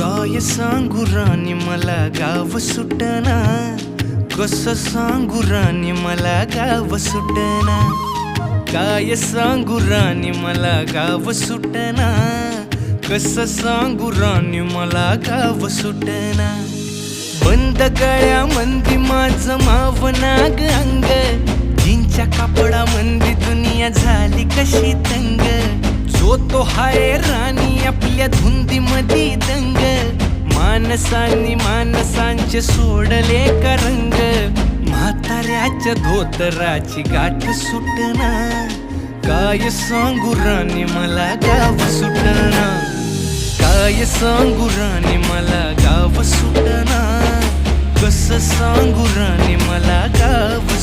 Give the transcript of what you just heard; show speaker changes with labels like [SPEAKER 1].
[SPEAKER 1] काय सांगू राणी मला गाव सुटना, कसं सांगू राणी मला गाव सुटना. काय सांगू राणी मला गाव सुटना, कसं सांगू राणी मला गाव सुटना. बंद गळ्यामंदी माझं मावनाग अंग, जीनच्या कापडामंदी दुनिया झाली कशी तंग. जो तो हाय राणी आपल्या धुंदीमधी दंग, माणसांनी माणसांचे सोडले का रंग. म्हाताऱ्याच्या धोतराची गाठ सुटना, काय सांगू राणी मला गाव सुटना. काय सांगू राणी मला गाव सुटना, कसं सांगू राणी मला गाव